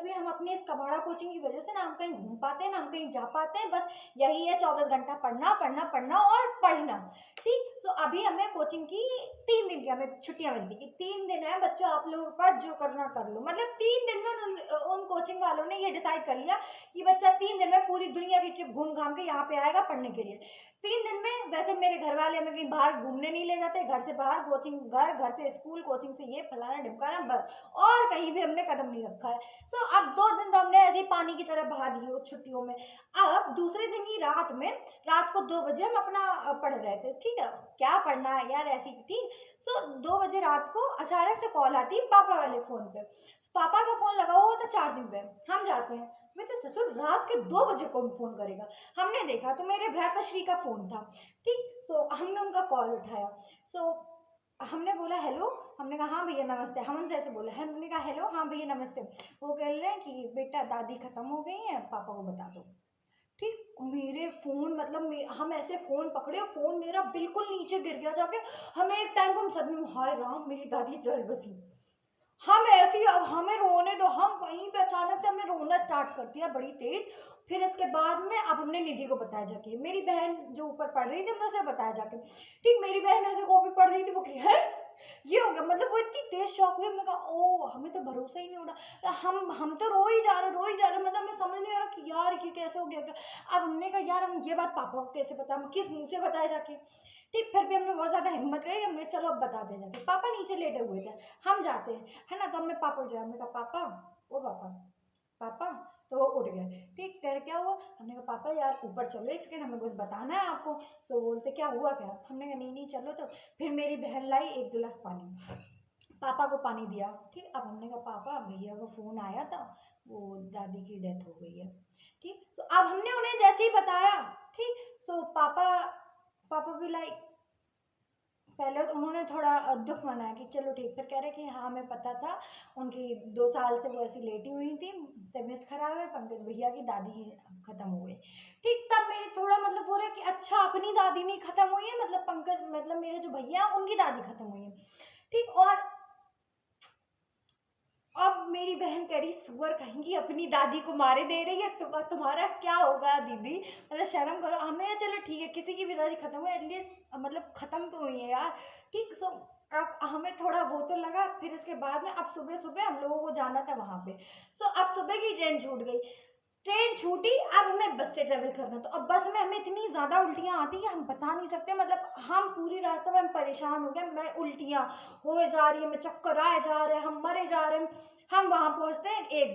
भी हम अपनी इस कबाड़ा कोचिंग की वजह से ना हम कहीं घूम पाते हैं, ना हम कहीं जा पाते हैं, बस यही है 24 घंटा पढ़ना, पढ़ना, पढ़ना और पढ़ना। ठीक? तो अभी हमें कोचिंग की 3 दिन की हमें छुट्टियाँ मिलती कि 3 दिन है बच्चों आप लोगों के पास जो करना कर लो। मतलब 3 दिन में उन कोचिंग वालों ने ये डिसाइड कर लिया कि बच्चा 3 दिन में पूरी दुनिया की ट्रिप घूम-घाम के यहाँ पे आएगा पढ़ने के लिए। 3 दिन में वैसे मेरे घर वाले हमें कहीं बाहर घूमने नहीं ले जाते, घर से बाहर कोचिंग घर, घर से स्कूल, कोचिंग से ये फलाना-ढिमकाना बस और कहीं भी हमने कदम नहीं रखा है। सो अब 2 दिन तो हमने ऐसे ही पानी की तरह बहा दिए उस छुट्टियों में। अब दूसरे दिन की रात को 2 बजे हम अपना पढ़ रहे थे, ठीक है? क्या पढ़ना है यार ऐसे ही, ठीक? सो 2 बजे रात को अचानक से कॉल आती है पापा वाले फ़ोन पे। पापा का फ़ोन लगा हुआ होता चार्जिंग पे, हम जाते हैं। मैं तो ससुर रात के 2 बजे कौन फ़ोन करेगा? हमने देखा तो मेरे भ्राताश्री का फ़ोन था, ठीक? सो हमने उनका कॉल उठाया। सो हमने बोला हेलो, हमने कहा हाँ भैया नमस्ते, हम उनसे ऐसे बोले, हमने कहा हेलो, हाँ भैया नमस्ते। वो कह रहे हैं कि बेटा दादी खत्म हो गई हैं, पापा को बता दो। ठीक? मेरे फ़ोन मतलब हम ऐसे फ़ोन पकड़े और फ़ोन मेरा बिल्कुल नीचे गिर गया जाके। हमें एक टाइम को हम सदमे में, हाय राम मेरी दादी जल बसी। हम ऐसे ही अब हमें रोने दो, हम वहीं पे अचानक से हमने रोना स्टार्ट कर दिया बड़ी तेज़। फिर इसके बाद में अब हमने निधि को बताया जाके, मेरी बहन जो ऊपर पढ़ रही थी हमने उसे बताया जाके। ठीक, मेरी बहन ऐसे कॉपी पढ़ रही थी, वो कही हैं! ये हो गया, मतलब वो इतनी तेज़ शॉक हुई, हमने कहा ओह! हमें तो भरोसा ही नहीं हो रहा। हम तो रो ही जा रहे, मतलब हमें समझ नहीं आ रहा कि यार ये कैसे हो गया? अब हमने कहा यार हम ये बात पापा को कैसे बताएँ? हम किस मुँह से बताएँ जाके? ठीक, फिर भी हमने बहुत ज़्यादा हिम्मत करी, हमने चलो अब बता दें जाके। पापा नीचे लेटे हुए थे, हम जाते हैं, है ना? तो हमने पापा को बुलाया, हमने कहा पापा, ओ पापा, पापा, तो वो उठ गए। ठीक, कह रहे क्या हुआ? हमने कहा पापा यार ऊपर चलो एक सेकंड, हमें कुछ बताना है आपको। तो बोलते क्या हुआ क्या? हमने कहा नहीं चलो। तो फिर मेरी बहन लाई 1 गिलास पानी, पापा को पानी दिया। ठीक, अब हमने कहा पापा भैया का फ़ोन आया था, वो दादी की डेथ हो गई है। ठीक, तो अब हमने उन्हें जैसे ही बताया, ठीक, तो पापा पापा भी लाइक पहले तो उन्होंने थोड़ा दुःख मनाया कि चलो ठीक, फिर कह रहे कि हाँ हमें पता था, उनकी 2 साल से वो ऐसी लेटी हुई थी, तबीयत खराब है, पंकज भैया की दादी खत्म हो गई। ठीक, तब मेरे थोड़ा मतलब हो रहा है कि अच्छा अपनी दादी नहीं खत्म हुई है, मतलब पंकज मतलब मेरे जो भैया हैं उनकी दादी खत्म हुई है। ठीक, और अब मेरी बहन कह रही सुअर कहीं की अपनी दादी को मारे दे रही है, तुम्हारा क्या होगा दीदी, मतलब शर्म करो। हमने कहा चलो ठीक है, किसी की भी दादी खत्म हुई एटलीस्ट मतलब खत्म तो हुई है यार। ठीक, सो अब हमें थोड़ा वो तो लगा। फिर इसके बाद में अब सुबह सुबह हम लोगों को जाना था वहां पे। सो अब सुबह की ट्रेन छूट गई, ट्रेन छूटी, अब हमें बस से ट्रेवल करना। तो अब बस में हमें इतनी ज़्यादा उल्टियाँ आती हैं, हम बता नहीं सकते। मतलब हम पूरी रास्ते में हम परेशान हो गए, मैं उल्टियाँ हो जा रही है, मैं चक्कर आए जा रहे हैं, हम मरे जा रहे हैं। हम वहाँ पहुँचते हैं 1